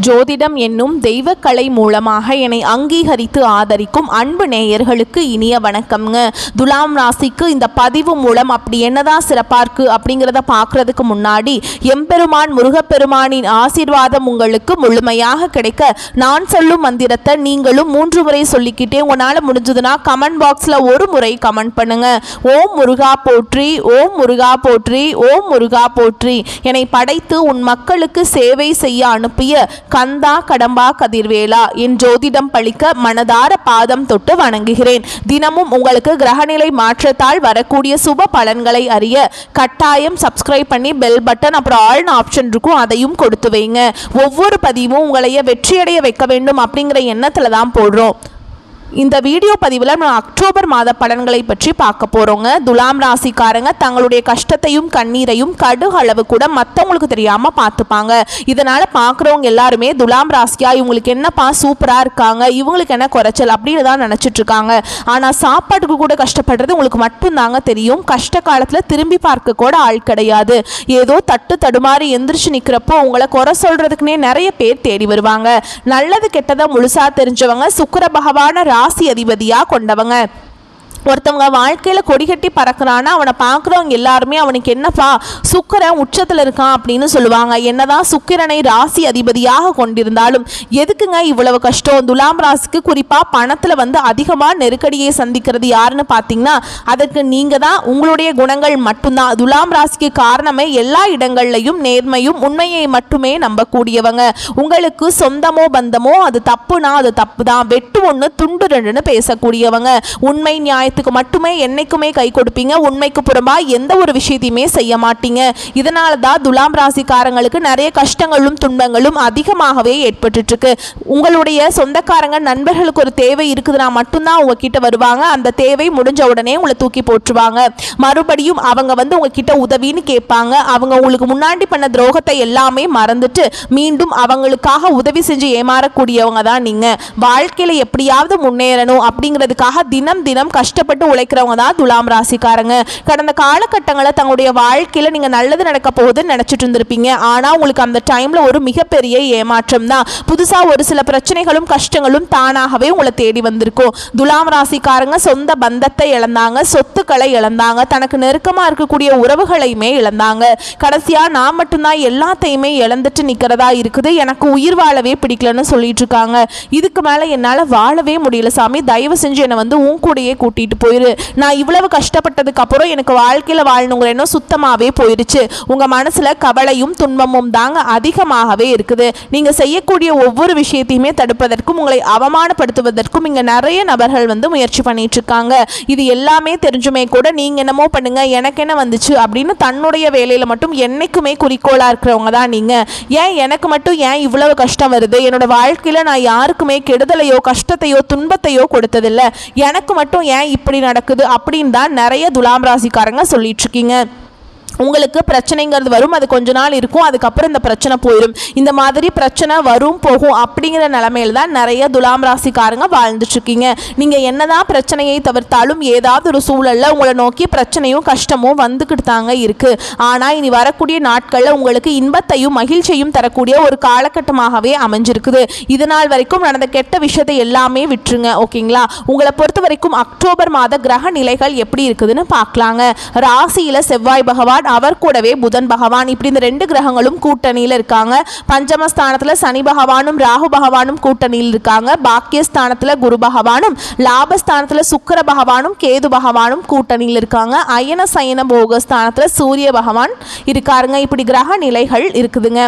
ஜோதிடம் என்னும் தெய்வக்கலை மூலமாக என்னை அங்கீகரித்து ஆதரிக்கும் அன்பு நேயர்களுக்கு இனிய வணக்கம்ங்க. துலாம் ராசிக்கு இந்த பதிவு மூலம் அப்படி என்னதான் சிறப்பாக இருக்குது அப்படிங்கிறத பார்க்குறதுக்கு முன்னாடி எம்பெருமான் முருகப்பெருமானின் ஆசீர்வாதம் உங்களுக்கு முழுமையாக கிடைக்க நான் சொல்லும் மந்திரத்தை நீங்களும் 3 முறை சொல்லிக்கிட்டே உங்களால் முடிஞ்சதுன்னா கமெண்ட் பாக்ஸில் ஒரு முறை கமெண்ட் பண்ணுங்க. ஓம் முருகா போற்றி, ஓம் முருகா போற்றி, ஓம் முருகா போற்றி. என்னை படைத்து உன் மக்களுக்கு சேவை செய்ய அனுப்பிய கந்தா கடம்பா கதிர்வேலா என் ஜோதிடம் பழிக்க மனதார பாதம் தொட்டு வணங்குகிறேன். தினமும் உங்களுக்கு கிரகநிலை மாற்றத்தால் வரக்கூடிய சுப பலன்களை அறிய கட்டாயம் சப்ஸ்கிரைப் பண்ணி பெல் பட்டன் அப்புறம் ஆல் ஆப்ஷன் இருக்கும், அதையும் கொடுத்து வைங்க. ஒவ்வொரு பதிவும் உங்களைய வெற்றியடைய வைக்க வேண்டும் அப்படிங்கிற எண்ணத்தில் தான் போடுறோம். இந்த வீடியோ பதிவில் நம்ம அக்டோபர் மாத பலன்களை பற்றி பார்க்க போகிறோங்க. துலாம் ராசிக்காரங்க தங்களுடைய கஷ்டத்தையும் கண்ணீரையும் கடுகு அளவு கூட மற்றவங்களுக்கு தெரியாமல் பார்த்துப்பாங்க. இதனால் பார்க்குறவங்க எல்லாருமே துலாம் ராசியா இவங்களுக்கு என்னப்பா சூப்பராக இருக்காங்க, இவங்களுக்கு என்ன குறைச்சல் அப்படின்னு தான் நினச்சிட்டு இருக்காங்க. ஆனால் சாப்பாட்டுக்கு கூட கஷ்டப்படுறது உங்களுக்கு மட்டும்தாங்க தெரியும். கஷ்ட காலத்தில் திரும்பி பார்க்க கூட ஆள் கிடையாது. ஏதோ தட்டு தடுமாறி எந்திரிச்சு நிற்கிறப்போ உங்களை குறை சொல்கிறதுக்குன்னே நிறைய பேர் தேடி வருவாங்க. நல்லது கெட்டதை முழுசாக தெரிஞ்சவங்க சுக்கிர பகவான ராசி அதிபதியா கொண்டவங்க. ஒருத்தவங்க வாழ்க்கையில் கொடிகட்டி பறக்கிறான்னா அவனை பார்க்குறவங்க எல்லாருமே அவனுக்கு என்னப்பா சுக்கிரன் உச்சத்தில் இருக்கான் அப்படின்னு சொல்லுவாங்க. என்னதான் சுக்கிரனை ராசி அதிபதியாக கொண்டிருந்தாலும் எதுக்குங்க இவ்வளவு கஷ்டம்? துலாம் ராசிக்கு குறிப்பாக பணத்தில் அதிகமாக நெருக்கடியை சந்திக்கிறது யாருன்னு பார்த்தீங்கன்னா அதற்கு நீங்கள் தான். உங்களுடைய குணங்கள் மட்டும்தான். துலாம் ராசிக்கு காரணமே எல்லா இடங்கள்லையும் நேர்மையும் உண்மையை மட்டுமே நம்பக்கூடியவங்க. உங்களுக்கு சொந்தமோ பந்தமோ அது தப்புனா அது தப்பு தான், வெட்டு ஒன்று துண்டு ரெண்டுன்னு பேசக்கூடியவங்க. உண்மை நியாயத்துக்கு மட்டுமே என்னைக்குமே கை கொடுப்பீங்க. உண்மைக்கு புறம்பா எந்த ஒரு விஷயத்தையுமே செய்ய மாட்டீங்க. இதனால தான் துலாம் ராசிக்காரங்களுக்கு நிறைய கஷ்டங்களும் துன்பங்களும் அதிகமாகவே ஏற்பட்டு இருக்கு. உங்களுடைய சொந்தக்காரங்க நண்பர்களுக்கு ஒரு தேவை இருக்குதுன்னா மட்டும்தான் உங்ககிட்ட வருவாங்க. அந்த தேவை முடிஞ்ச உடனே உங்களை தூக்கி போட்டுருவாங்க. மறுபடியும் அவங்க உங்ககிட்ட உதவின்னு கேட்பாங்க. அவங்க உங்களுக்கு முன்னாடி பண்ண துரோகத்தை எல்லாமே மறந்துட்டு மீண்டும் அவங்களுக்காக உதவி செஞ்சு ஏமாறக்கூடியவங்க தான் நீங்க. வாழ்க்கையில எப்படியாவது முன்னேறணும் அப்படிங்கிறதுக்காக தினம் தினம் கஷ்டப்பட்டு உழைக்கிறவங்க தான் துலாம் ராசிக்காரங்க. கடந்த காலகட்டங்களில் தங்களுடைய வாழ்க்கையில் நீங்கள் நல்லது நடக்க போகுதுன்னு நினச்சிட்டு இருந்திருப்பீங்க. ஆனால் உங்களுக்கு அந்த டைமில் ஒரு மிகப்பெரிய ஏமாற்றம் தான். புதுசாக ஒரு சில பிரச்சனைகளும் கஷ்டங்களும் தானாகவே உங்களை தேடி வந்திருக்கும். துலாம் ராசிக்காரங்க சொந்த பந்தத்தை இழந்தாங்க, சொத்துக்களை இழந்தாங்க, தனக்கு நெருக்கமாக இருக்கக்கூடிய உறவுகளையுமே இழந்தாங்க. கடைசியாக நான் மட்டும்தான் எல்லாத்தையுமே இழந்துட்டு நிற்கிறதா இருக்குது, எனக்கு உயிர் வாழவே பிடிக்கலன்னு சொல்லிட்டு இருக்காங்க. இதுக்கு மேலே என்னால் வாழவே முடியல சாமி, தயவு செஞ்சு என்னை உன் கூடையே கூட்டிட்டு போயிரு. நான் இவ்வளவு கஷ்டப்பட்டதுக்கு அப்புறம் எனக்கு வாழ்க்கையில் வாழணுங்கிற எண்ணம் சுத்தமாகவே போயிடுச்சு. உங்கள் மனசில் கவலையும் துன்பமும் தாங்க அதிகமாகவே இருக்குது. நீங்கள் செய்யக்கூடிய ஒவ்வொரு விஷயத்தையுமே தடுப்பதற்கும் உங்களை அவமானப்படுத்துவதற்கும் இங்கே நிறைய நபர்கள் முயற்சி பண்ணிட்டு இருக்காங்க. இது எல்லாமே தெரிஞ்சுமே கூட நீங்கள் என்னமோ பண்ணுங்க எனக்கு என்ன வந்துச்சு அப்படின்னு தன்னுடைய வேலையில் மட்டும் என்னைக்குமே குறிக்கோளாக இருக்கிறவங்க தான் நீங்கள். ஏன் எனக்கு மட்டும் ஏன் இவ்வளவு கஷ்டம் வருது? என்னோட வாழ்க்கையில் நான் யாருக்குமே கெடுதலையோ கஷ்டத்தையோ துன்பத்தையோ கொடுத்ததில்லை, எனக்கு மட்டும் ஏன் இப்படி நடக்குது அப்படின்னு தான் நிறைய துலாம் ராசிக்காரங்க சொல்லிட்டு இருக்கீங்க. உங்களுக்கு பிரச்சனைங்கிறது வரும், அது கொஞ்ச நாள் இருக்கும், அதுக்கப்புறம் இந்த பிரச்சனை போயிடும். இந்த மாதிரி பிரச்சனை வரும் போகும் அப்படிங்கிற நிலைமையில தான் நிறைய துலாம் ராசிக்காரங்க வாழ்ந்துட்டுருக்கீங்க. நீங்கள் என்னதான் பிரச்சனையை தவிர்த்தாலும் ஏதாவது ஒரு சூழலில் உங்களை நோக்கி பிரச்சனையும் கஷ்டமும் வந்துக்கிட்டு தாங்க இருக்குது. ஆனால் இனி வரக்கூடிய நாட்களில் உங்களுக்கு இன்பத்தையும் மகிழ்ச்சியும் தரக்கூடிய ஒரு காலகட்டமாகவே அமைஞ்சிருக்குது. இது நாள் வரைக்கும் நடந்த கெட்ட விஷயத்தை எல்லாமே விட்டுருங்க, ஓகேங்களா? உங்களை பொறுத்த வரைக்கும் அக்டோபர் மாத கிரக நிலைகள் எப்படி இருக்குதுன்னு பார்க்கலாங்க. ராசியில் செவ்வாய் பகவான், அவர் கூடவே புதன் பகவான், இப்படி இந்த 2 கிரகங்களும் கூட்டணியில் இருக்காங்க. பஞ்சமஸ்தானத்தில் சனி பகவானும் ராகு பகவானும் கூட்டணியில் இருக்காங்க. பாக்கியஸ்தானத்தில் குரு பகவானும், லாபஸ்தானத்தில் சுக்கிர பகவானும் கேது பகவானும் கூட்டணியில் இருக்காங்க. அயன சயன போகஸ்தானத்தில் சூரிய பகவான் இருக்காருங்க. இப்படி கிரக நிலைகள் இருக்குதுங்க.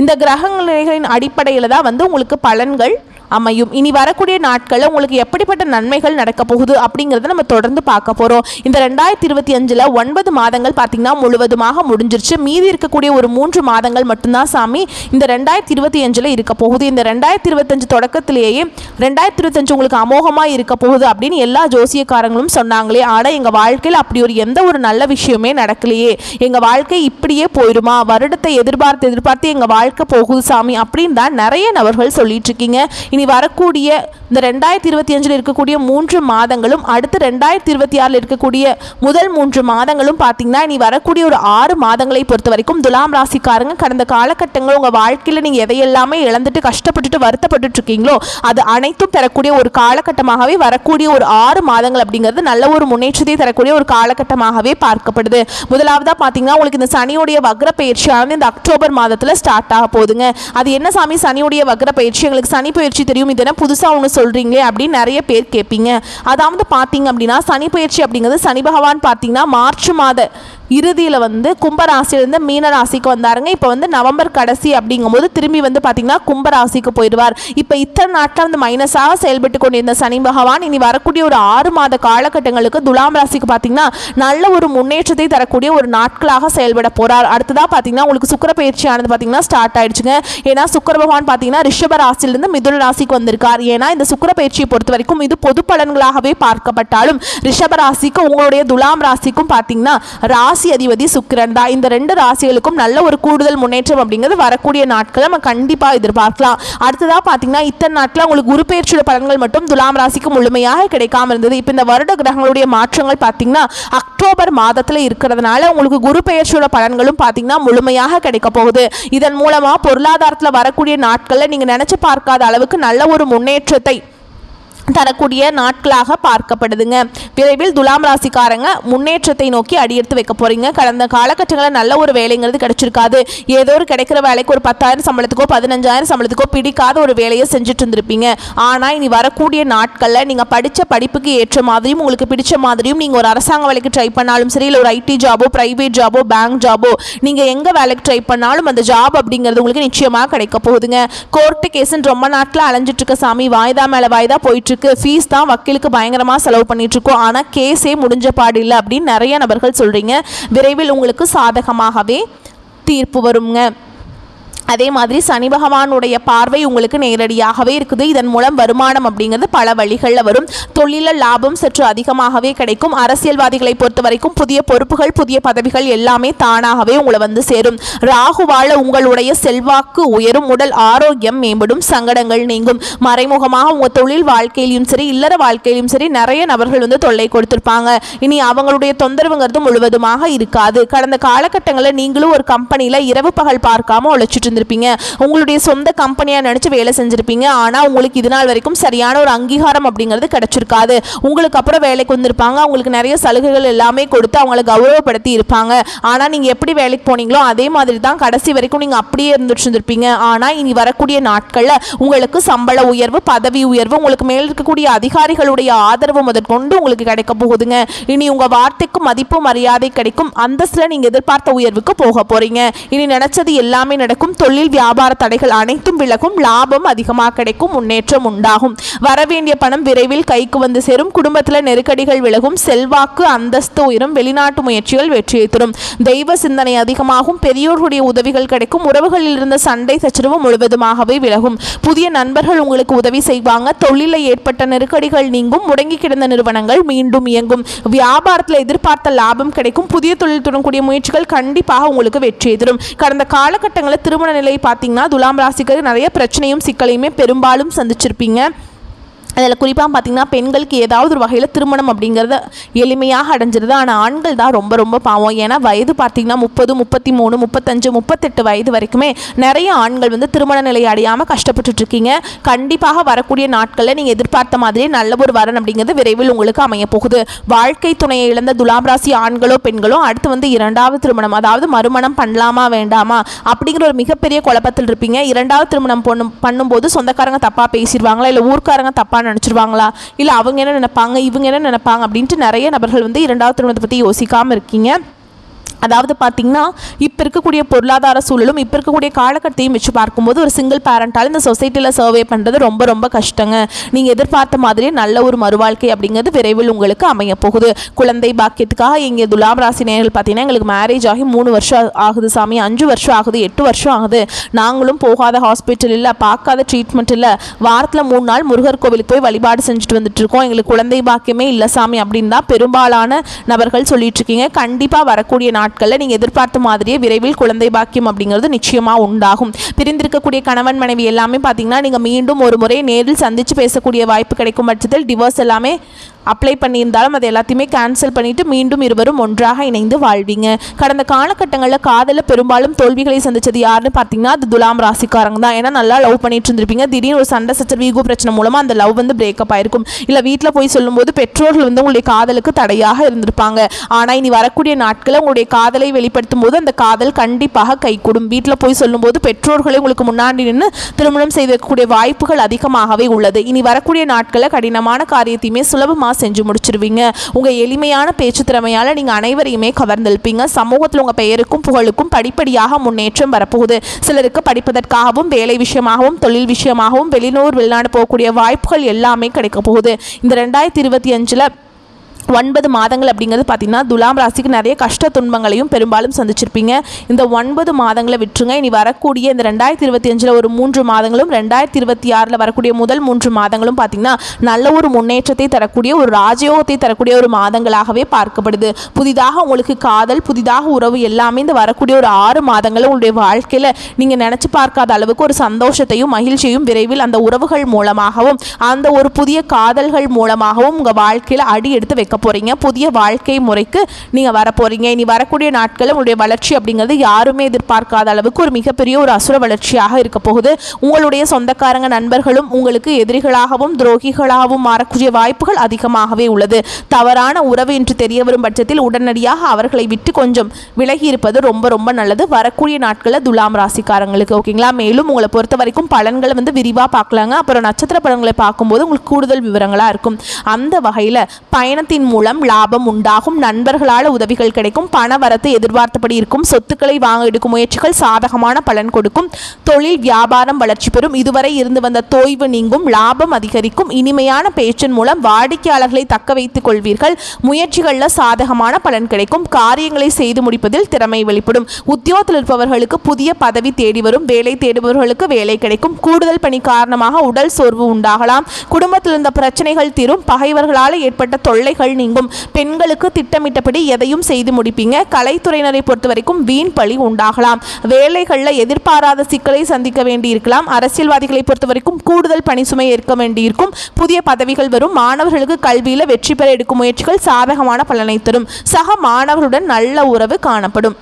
இந்த கிரக நிலைகளின் அடிப்படையில் தான் உங்களுக்கு பலன்கள் அமையும். இனி வரக்கூடிய நாட்களில் உங்களுக்கு எப்படிப்பட்ட நன்மைகள் நடக்க போகுது அப்படிங்கிறத நம்ம தொடர்ந்து பார்க்க போகிறோம். இந்த 2025 9 மாதங்கள் பார்த்திங்கன்னா முழுவதுமாக முடிஞ்சிருச்சு. மீதி இருக்கக்கூடிய ஒரு 3 மாதங்கள் மட்டும்தான் சாமி இந்த 2025 இருக்க போகுது. இந்த 2025 தொடக்கத்திலேயே 2025 உங்களுக்கு அமோகமாக இருக்க போகுது அப்படின்னு எல்லா ஜோசியக்காரங்களும் சொன்னாங்களே. ஆனால் எங்கள் வாழ்க்கையில் அப்படி எந்த ஒரு நல்ல விஷயமே நடக்கலையே, எங்கள் வாழ்க்கை இப்படியே போயிடுமா, வருடத்தை எதிர்பார்த்து எங்கள் வாழ்க்கை போகுது சாமி அப்படின்னு தான் நிறைய நபர்கள் சொல்லிட்டு இருக்கீங்க. இனி வரக்கூடிய இந்த 2025 இருக்கக்கூடிய 3 மாதங்களும் அடுத்து 2026 இருக்கக்கூடிய முதல் 3 மாதங்களும் பார்த்தீங்கன்னா இனி வரக்கூடிய ஒரு 6 மாதங்களை பொறுத்த வரைக்கும் துலாம் ராசிக்காரங்க கடந்த காலகட்டங்கள் உங்கள் வாழ்க்கையில் நீங்கள் எதையெல்லாமே இழந்துட்டு கஷ்டப்பட்டுட்டு வருத்தப்பட்டு இருக்கீங்களோ அது அனைத்தும் பெறக்கூடிய ஒரு காலகட்டமாகவே வரக்கூடிய ஒரு 6 மாதங்கள் அப்படிங்கிறது நல்ல ஒரு முன்னேற்றத்தை தரக்கூடிய ஒரு காலகட்டமாகவே பார்க்கப்படுது. முதலாவதாக பார்த்தீங்கன்னா உங்களுக்கு இந்த சனியுடைய வக்ர பயிற்சியானது இந்த அக்டோபர் மாதத்தில் ஸ்டார்ட் ஆக போகுதுங்க. அது என்ன சாமி சனியுடைய வக்ர பயிற்சி, எங்களுக்கு சனி பயிற்சி தெரியும், இது என்ன புதுசாக ஒன்று சொல்கிறீங்களே அப்படின்னு நிறைய பேர் கேட்பீங்க. அதாவது பார்த்தீங்க அப்படின்னா சனி பயிற்சி அப்படிங்கிறது சனி பகவான் பார்த்தீங்கன்னா மார்ச் மாத இறுதியில் வந்து கும்பராசிலிருந்து மீன ராசிக்கு வந்தாருங்க. இப்போ வந்து நவம்பர் கடைசி அப்படிங்கும்போது திரும்பி வந்து பார்த்தீங்கன்னா கும்பராசிக்கு போயிடுவார். இப்போ இத்தனை நாட்கள் வந்து மைனஸாக செயல்பட்டு கொண்டிருந்த சனி பகவான் இனி வரக்கூடிய ஒரு 6 மாத காலகட்டங்களுக்கு துலாம் ராசிக்கு பார்த்தீங்கன்னா நல்ல ஒரு முன்னேற்றத்தை தரக்கூடிய ஒரு நாட்களாக செயல்பட போகிறார். அடுத்ததாக பார்த்தீங்கன்னா உங்களுக்கு சுக்கிர பயிற்சியானது பார்த்தீங்கன்னா ஸ்டார்ட் ஆயிடுச்சுங்க. ஏன்னா சுக்கிர பகவான் பார்த்தீங்கன்னா ரிஷப ராசியிலிருந்து மிதுன ராசிக்கு வந்திருக்கார். ஏன்னா இந்த சுக்கிர பயிற்சியை பொறுத்த வரைக்கும் இது பொது பலன்களாகவே பார்க்கப்பட்டாலும் ரிஷப ராசிக்கு உங்களுடைய துலாம் ராசிக்கும் பார்த்தீங்கன்னா ராசி அதிபதி சுக்கிரன் தான். இந்த 2 ராசிகளுக்கும் நல்ல ஒரு கூடுதல் முன்னேற்றம் அப்படிங்கிறது வரக்கூடிய நாட்கள் நம்ம கண்டிப்பாக எதிர்பார்க்கலாம். அடுத்ததாக பார்த்தீங்கன்னா இத்தனை நாட்கள் உங்களுக்கு குரு பயிற்சியோட பலன்கள் மட்டும் துலாம் ராசிக்கு முழுமையாக கிடைக்காம இருந்தது. இப்போ இந்த வருட கிரகங்களுடைய மாற்றங்கள் பார்த்தீங்கன்னா அக்டோபர் மாதத்தில் இருக்கிறதுனால உங்களுக்கு குரு பயிற்சியோட பலன்களும் பார்த்தீங்கன்னா முழுமையாக கிடைக்க போகுது. இதன் மூலமாக பொருளாதாரத்தில் வரக்கூடிய நாட்களில் நீங்கள் நினைச்சு பார்க்காத அளவுக்கு நல்ல ஒரு முன்னேற்றத்தை தரக்கூடிய நாட்களாக பார்க்கப்படுதுங்க. விரைவில் துலாம் ராசிக்காரங்க முன்னேற்றத்தை நோக்கி அடியெடுத்து வைக்க போறீங்க. கடந்த காலகட்டங்களில் நல்ல ஒரு வேலைங்கிறது கிடைச்சிருக்காது. ஏதோ ஒரு கிடைக்கிற வேலைக்கு ஒரு 10,000 சம்பளத்துக்கோ 15,000 சம்பளத்துக்கோ பிடிக்காத ஒரு வேலையை செஞ்சுட்டு இருந்திருப்பீங்க. ஆனால் இனி வரக்கூடிய நாட்களில் நீங்கள் படித்த படிப்புக்கு ஏற்ற மாதிரியும் உங்களுக்கு பிடிச்ச மாதிரியும் நீங்கள் ஒரு அரசாங்க வேலைக்கு ட்ரை பண்ணாலும் சரி, இல்லை ஒரு ஐடி ஜாபோ பிரைவேட் ஜாபோ பேங்க் ஜாபோ நீங்கள் எங்கே வேலைக்கு ட்ரை பண்ணாலும் அந்த ஜாப் அப்படிங்கிறது உங்களுக்கு நிச்சயமாக கிடைக்க போகுதுங்க. கோர்ட்டு கேஸுன்னு ரொம்ப நாட்கள் அலைஞ்சிட்டு இருக்க சாமி, வாய்தா மேலே வாய்தா போயிட்டு ஃபீஸ் தான் வக்கீலுக்கு பயங்கரமாக செலவு பண்ணிட்டு இருக்கோம், ஆனால் கேஸே முடிஞ்ச பாடு இல்லை அப்படின்னு நிறைய நபர்கள் சொல்கிறீங்க. விரைவில் உங்களுக்கு சாதகமாகவே தீர்ப்பு வருங்க. அதே மாதிரி சனி பகவானுடைய பார்வை உங்களுக்கு நேரடியாகவே இருக்குது. இதன் மூலம் வருமானம் அப்படிங்கிறது பல வழிகளில் வரும். தொழிலில் லாபம் சற்று அதிகமாகவே கிடைக்கும். அரசியல்வாதிகளை பொறுத்த வரைக்கும் புதிய பொறுப்புகள் புதிய பதவிகள் எல்லாமே தானாகவே உங்களை வந்து சேரும். ராகுவால உங்களுடைய செல்வாக்கு உயரும், உடல் ஆரோக்கியம் மேம்படும், சங்கடங்கள் நீங்கும். மறைமுகமாக உங்கள் தொழில் வாழ்க்கையிலும் சரி இல்லற வாழ்க்கையிலும் சரி நிறைய நபர்கள் வந்து தொல்லை கொடுத்திருப்பாங்க. இனி அவங்களுடைய தொந்தரவுங்கிறது முழுவதுமாக இருக்காது. கடந்த காலகட்டங்களில் நீங்களும் ஒரு கம்பெனியில் இரவு பகல் பார்க்காம உழைச்சிட்டு உங்களுடைய சொந்த கம்பெனியா நினைச்சு வேலை செஞ்சிருப்பீங்க. ஆனா உங்களுக்கு இது நாள் வரைக்கும் சரியான ஒரு அங்கீகாரம் அப்படிங்கிறது கிடைச்சிருக்காது. உங்களுக்கு அப்புறம் வேலைக்கு வந்திருப்பாங்க, அவங்களுக்கு நிறைய சலுகைகள் எல்லாமே கொடுத்து அவங்களை கௌரவப்படுத்தி இருப்பாங்க. ஆனா நீங்க எப்படி வேலைக்கு போனீங்களோ அதே மாதிரி தான் கடைசி வரைக்கும் நீங்க அப்படியே இருந்துட்டு இருந்திருப்பீங்க. ஆனா இனி வரக்கூடிய நாட்கள்ல உங்களுக்கு சம்பள உயர்வு பதவி உயர்வு உங்களுக்கு மேல் இருக்கக்கூடிய அதிகாரிகளுடைய ஆதரவு முதற்கொண்டு உங்களுக்கு கிடைக்க போகுதுங்க. இனி உங்க வார்த்தைக்கு மதிப்பு மரியாதை கிடைக்கும். அந்தஸ்துல நீங்க எதிர்பார்த்த உயர்வுக்கு போக போறீங்க. இனி நினைச்சது எல்லாமே நடக்கும். தொழில் வியாபார தடைகள் அனைத்தும் விலகும். லாபம் அதிகமாக கிடைக்கும். முன்னேற்றம் உண்டாகும். வரவேண்டிய பணம் விரைவில் கைக்கு வந்து சேரும். குடும்பத்தில் நெருக்கடிகள் விலகும். செல்வாக்கு அந்தஸ்து உயரும். வெளிநாட்டு முயற்சிகள் வெற்றியை தரும். தெய்வ சிந்தனை அதிகமாகும். பெரியோர்களுடைய உதவிகள் கிடைக்கும். உறவுகளில் இருந்த சண்டை சச்சரவு முழுவதுமாகவே விலகும். புதிய நண்பர்கள் உங்களுக்கு உதவி செய்வாங்க. தொழிலில் ஏற்பட்ட நெருக்கடிகள் நீங்கும். முடங்கி கிடந்த நிறுவனங்கள் மீண்டும் இயங்கும். வியாபாரத்தில் எதிர்பார்த்த லாபம் கிடைக்கும். புதிய தொழில் தொடங்கக்கூடிய முயற்சிகள் கண்டிப்பாக உங்களுக்கு வெற்றியை தரும். கடந்த காலகட்டங்களில் திருமண நிலை பார்த்தீங்கன்னா துலாம் ராசிக்கு நிறைய பிரச்சனையும் சிக்கலையுமே பெரும்பாலும் சந்திச்சிருப்பீங்க. அதில் குறிப்பாக பார்த்தீங்கன்னா பெண்களுக்கு ஏதாவது ஒரு வகையில் திருமணம் அப்படிங்கிறத எளிமையாக அடைஞ்சிருது. ஆனால் ஆண்கள் தான் ரொம்ப ரொம்ப பாவம். ஏன்னா வயது பார்த்தீங்கன்னா 30, 33, 35, 38 வயது வரைக்குமே நிறைய ஆண்கள் வந்து திருமண நிலை அடையாமல் கஷ்டப்பட்டுட்டு இருக்கீங்க. கண்டிப்பாக வரக்கூடிய நாட்களில் நீங்கள் எதிர்பார்த்த மாதிரியே நல்ல ஒரு வரன் அப்படிங்கிறது விரைவில் உங்களுக்கு அமைய போகுது. வாழ்க்கை துணையை இழந்த துலாம் ராசி ஆண்களோ பெண்களோ அடுத்து வந்து 2வது திருமணம் அதாவது மறுமணம் பண்ணலாமா வேண்டாமா அப்படிங்கிற ஒரு மிகப்பெரிய குழப்பத்தில் இருப்பீங்க. 2வது திருமணம் பண்ணும்போது சொந்தக்காரங்க தப்பாக பேசிடுவாங்களா, இல்லை ஊர்க்காரங்க தப்பாக நினைச்சிருவாங்களா, இல்ல அவங்க என்ன நினைப்பாங்க இவங்க என்ன நினைப்பாங்க அப்படின்ட்டு நிறைய நபர்கள் வந்து 2வது திருமணத்தை பத்தி யோசிக்காம இருக்கீங்க. அதாவது பார்த்தீங்கன்னா இப்போ இருக்கக்கூடிய பொருளாதார சூழலும் இப்போ இருக்கக்கூடிய காலகட்டத்தையும் வச்சு பார்க்கும்போது ஒரு சிங்கிள் பேரண்டால் இந்த சொசைட்டியில் சர்வே பண்ணுறது ரொம்ப ரொம்ப கஷ்டங்க. நீங்கள் எதிர்பார்த்த மாதிரியே நல்ல ஒரு மறுவாழ்க்கை அப்படிங்கிறது விரைவில் உங்களுக்கு அமைய போகுது. குழந்தை பாக்கியத்துக்காக எங்கள் துலாம் ராசி நேயர்கள் பார்த்தீங்கன்னா எங்களுக்கு மேரேஜ் ஆகி 3 வருஷம் ஆகுது சாமி, 5 வருஷம் ஆகுது, 8 வருஷம் ஆகுது, நாங்களும் போகாத ஹாஸ்பிட்டல் இல்லை, பார்க்காத ட்ரீட்மெண்ட் இல்லை, வாரத்தில் 3 நாள் முருகர் கோவிலுக்கு போய் வழிபாடு செஞ்சுட்டு வந்துட்டு இருக்கோம், எங்களுக்கு குழந்தை பாக்கியமே இல்லை சாமி அப்படின்னு தான் பெரும்பாலான நபர்கள் சொல்லிட்டு இருக்கீங்க. கண்டிப்பாக வரக்கூடிய நாட்களில் நீங்கள் எதிர்பார்த்த மாதிரியே விரைவில் குழந்தை பாக்கியம் அப்படிங்கிறது நிச்சயமாக உண்டாகும். பிரிந்திருக்கக்கூடிய கணவன் மனைவி எல்லாமே பார்த்தீங்கன்னா நீங்கள் மீண்டும் ஒரு முறை நேரில் சந்தித்து பேசக்கூடிய வாய்ப்பு கிடைக்கும் பட்சத்தில் டிவோர்ஸ் எல்லாமே அப்ளை பண்ணியிருந்தாலும் அதை எல்லாத்தையுமே கேன்சல் பண்ணிவிட்டு மீண்டும் இருவரும் ஒன்றாக இணைந்து வாழ்வீங்க. கடந்த காலகட்டங்களில் காதலில் பெரும்பாலும் தோல்விகளை சந்தித்தது யாருன்னு பார்த்தீங்கன்னா அது துலாம் ராசிக்காரங்க தான். ஏன்னா நல்லா லவ் பண்ணிட்டு இருந்திருப்பீங்க, திடீர்னு ஒரு சண்டை சச்சரவு ஈகோ பிரச்சனை மூலமாக அந்த லவ் வந்து பிரேக்கப் ஆயிருக்கும். இல்லை வீட்டில் போய் சொல்லும்போது பெற்றோர்கள் வந்து உங்களுடைய காதலுக்கு தடையாக இருந்திருப்பாங்க. ஆனால் இனி வரக்கூடிய நாட்களில் உங்களுடைய காதலை வெளிப்படுத்தும் போது அந்த காதல் கண்டிப்பாக கைகூடும். வீட்டில் போய் சொல்லும்போது பெற்றோர்களை உங்களுக்கு முன்னாடி நின்று திருமணம் செய்திருக்கக்கூடிய வாய்ப்புகள் அதிகமாகவே உள்ளது. இனி வரக்கூடிய நாட்களில் கடினமான காரியத்தையுமே சுலபமாக செஞ்சு முடிச்சிருவீங்க. உங்க எளிமையான பேச்சு திறமையால நீங்க அனைவரையுமே கவர்ந்திருப்பீங்க. சமூகத்தில் உங்க பெயருக்கும் புகழுக்கும் படிப்படியாக முன்னேற்றம் வரப்போகுது. சிலருக்கு படிப்பதற்காகவும் வேலை விஷயமாகவும் தொழில் விஷயமாகவும் வெளிநாடு போகக்கூடிய வாய்ப்புகள் எல்லாமே கிடைக்க போகுது. இந்த 2025 9 மாதங்கள் அப்படிங்கிறது பார்த்தீங்கன்னா துலாம் ராசிக்கு நிறைய கஷ்ட துன்பங்களையும் பெரும்பாலும் சந்திச்சிருப்பீங்க. இந்த 9 மாதங்களை விட்டுருங்க. இனி வரக்கூடிய இந்த 2025 ஒரு 3 மாதங்களும் 2026 வரக்கூடிய முதல் 3 மாதங்களும் பார்த்தீங்கன்னா நல்ல ஒரு முன்னேற்றத்தை தரக்கூடிய ஒரு ராஜயோகத்தை தரக்கூடிய ஒரு மாதங்களாகவே பார்க்கப்படுது. புதிதாக உங்களுக்கு காதல் புதிதாக உறவு எல்லாமே இந்த வரக்கூடிய ஒரு 6 மாதங்களும் உங்களுடைய வாழ்க்கையில் நீங்கள் நினச்சி பார்க்காத அளவுக்கு ஒரு சந்தோஷத்தையும் மகிழ்ச்சியையும் விரைவில் அந்த உறவுகள் மூலமாகவும் அந்த ஒரு புதிய காதல்கள் மூலமாகவும் உங்கள் வாழ்க்கையில் அடி எடுத்து வைக்க போறீங்க. புதிய வாழ்க்கை முறைக்கு நீங்க வர போறீங்க. இனி வரக்கூடிய நாட்களில் உங்களுடைய வளர்ச்சி அப்படிங்கிறது யாருமே எதிர்பார்க்காத அளவுக்கு ஒரு மிகப்பெரிய ஒரு அசுர வளர்ச்சியாக இருக்க போகுது. உங்களுடைய சொந்தக்காரங்க நண்பர்களும் உங்களுக்கு எதிரிகளாகவும் துரோகிகளாகவும் மாறக்கூடிய வாய்ப்புகள் அதிகமாகவே உள்ளது. தவறான உறவு என்று தெரிய வரும் பட்சத்தில் உடனடியாக அவர்களை விட்டு கொஞ்சம் விலகி இருப்பது ரொம்ப ரொம்ப நல்லது. வரக்கூடிய நாட்களில் துலாம் ராசிக்காரங்களுக்கு ஓகேங்களா. மேலும் உங்களை பொறுத்த வரைக்கும் பலன்களை வந்து விரிவாக பார்க்கலாங்க. அப்புறம் நட்சத்திர பலன்களை பார்க்கும்போது உங்களுக்கு கூடுதல் விவரங்களாக இருக்கும். அந்த வகையில் பயணத்தின் மூலம் லாபம் உண்டாகும். நண்பர்களால் உதவிகள் கிடைக்கும். பண வரத்து எதிர்பார்த்தபடி இருக்கும். சொத்துக்களை வாங்க எடுக்கும் முயற்சிகள் சாதகமான பலன் கொடுக்கும். தொழில் வியாபாரம் வளர்ச்சி பெறும். இதுவரை இருந்து வந்த தோய்வு நீங்கும். லாபம் அதிகரிக்கும். இனிமையான பேச்சின் மூலம் வாடிக்கையாளர்களை தக்க வைத்துக் கொள்வீர்கள். முயற்சிகளில் சாதகமான பலன் கிடைக்கும். காரியங்களை செய்து முடிப்பதில் திறமை வெளிப்படும். உத்தியோகத்தில் இருப்பவர்களுக்கு புதிய பதவி தேடி வரும். வேலை தேடுபவர்களுக்கு வேலை கிடைக்கும். கூடுதல் பணி காரணமாக உடல் சோர்வு உண்டாகலாம். குடும்பத்தில் இருந்த பிரச்சனைகள் தீரும். பகைவர்களால் ஏற்பட்ட தொல்லைகள் நீங்கும். பெண்களுக்கு திட்டமிட்டபடி எதையும் செய்து முடிப்பீங்க. கலைத்துறையினரை பொறுத்த வரைக்கும் வீண் பழி உண்டாகலாம். வேலைகளில் எதிர்பாராத சிக்கலை சந்திக்க வேண்டியிருக்கலாம். அரசியல்வாதிகளை பொறுத்த வரைக்கும் கூடுதல் பணி சுமை ஏற்க வேண்டியிருக்கும். புதிய பதவிகள் வரும். மாணவர்களுக்கு கல்வியில் வெற்றி பெற எடுக்கும் முயற்சிகள் சாதகமான பலனை தரும். சக மாணவர்களுடன் நல்ல உறவு காணப்படும்.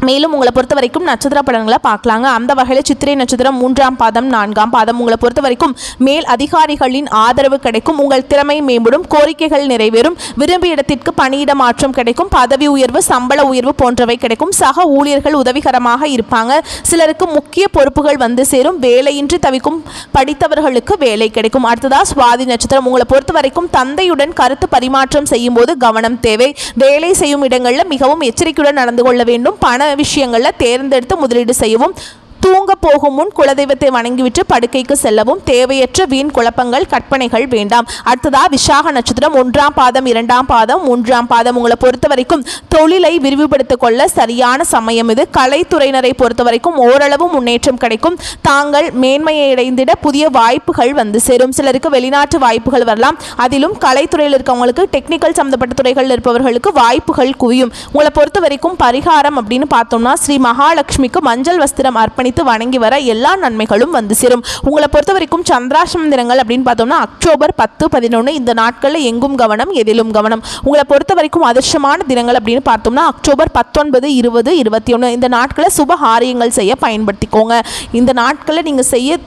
மேலும் உங்களை பொறுத்த வரைக்கும் நட்சத்திர பலன்களை பார்க்கலாங்க. அந்த வகையில் சித்திரை நட்சத்திரம் 3ஆம் பாதம் 4ஆம் பாதம் உங்களை பொறுத்த வரைக்கும் மேல் அதிகாரிகளின் ஆதரவு கிடைக்கும். உங்கள் திறமை மேம்படும். கோரிக்கைகள் நிறைவேறும். விரும்பிய இடத்திற்கு பணியிட மாற்றம் கிடைக்கும். பதவி உயர்வு சம்பள உயர்வு போன்றவை கிடைக்கும். சக ஊழியர்கள் உதவிகரமாக இருப்பாங்க. சிலருக்கு முக்கிய பொறுப்புகள் வந்து சேரும். வேலையின்றி தவிக்கும் படித்தவர்களுக்கு வேலை கிடைக்கும். அடுத்ததா சுவாதி நட்சத்திரம் உங்களை பொறுத்த வரைக்கும் தந்தையுடன் கருத்து பரிமாற்றம் செய்யும் போது கவனம் தேவை. வேலை செய்யும் இடங்களில் மிகவும் எச்சரிக்கையுடன் நடந்து கொள்ள வேண்டும். பண விஷயங்களில் தேர்ந்தெடுத்து முதலீடு செய்யவும். தூங்க போகும் முன் குலதெய்வத்தை வணங்கிவிட்டு படுக்கைக்கு செல்லவும். தேவையற்ற வீண் குழப்பங்கள் கற்பனைகள் வேண்டாம். அடுத்ததா விசாக நட்சத்திரம் 1ஆம் பாதம் 2ஆம் பாதம் 3ஆம் பாதம் உங்களை பொறுத்த வரைக்கும் தொழிலை விரிவுபடுத்திக் கொள்ள சரியான சமயம் இது. கலைத்துறையினரை பொறுத்த வரைக்கும் ஓரளவு முன்னேற்றம் கிடைக்கும். தாங்கள் மேன்மையை அடைந்திட புதிய வாய்ப்புகள் வந்து சேரும். சிலருக்கு வெளிநாட்டு வாய்ப்புகள் வரலாம். அதிலும் கலைத்துறையில் இருக்கவங்களுக்கு டெக்னிக்கல் சம்பந்தப்பட்ட துறைகளில் இருப்பவர்களுக்கு வாய்ப்புகள் குவியும். உங்களை பொறுத்த வரைக்கும் பரிகாரம் அப்படின்னு பார்த்தோம்னா ஸ்ரீ மகாலட்சுமிக்கு மஞ்சள் வஸ்திரம் அர்ப்பணித்து வணங்கி வர எல்லா நன்மைகளும் வந்து சேரும். உங்களை பொறுத்த வரைக்கும் சந்திராஷ்டம தினங்கள் அப்படின்னு பார்த்தோம்னா அக்டோபர் 10, 11 இந்த நாட்களில் எங்கும் கவனம் எதிலும் கவனம். உங்களை பொறுத்த வரைக்கும் அதிர்ஷ்டமான தினங்கள் அப்படின்னு பார்த்தோம்னா அக்டோபர் 19, 20, 21 இந்த நாட்களில் சுப காரியங்கள் செய்ய பயன்படுத்திக்கோங்க. இந்த நாட்களில் நீங்கள் செய்ய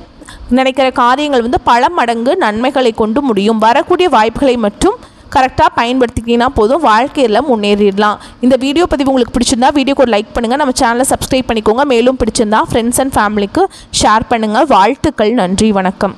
நினைக்கிற காரியங்கள் வந்து பல மடங்கு நன்மைகளை கொண்டு முடியும். வரக்கூடிய வாய்ப்புகளை மட்டும் கரெக்டாக பயன்படுத்திக்கிங்கன்னா போதும், வாழ்க்கையில் முன்னேறிடலாம். இந்த வீடியோ பதிவு உங்களுக்கு பிடிச்சிருந்தா வீடியோக்கு ஒரு லைக் பண்ணுங்கள். நம்ம சேனலை சப்ஸ்கிரைப் பண்ணிக்கோங்க. மேலும் பிடிச்சிருந்தா ஃப்ரெண்ட்ஸ் அண்ட் ஃபேமிலிக்கு ஷேர் பண்ணுங்கள். வாழ்த்துக்கள். நன்றி. வணக்கம்.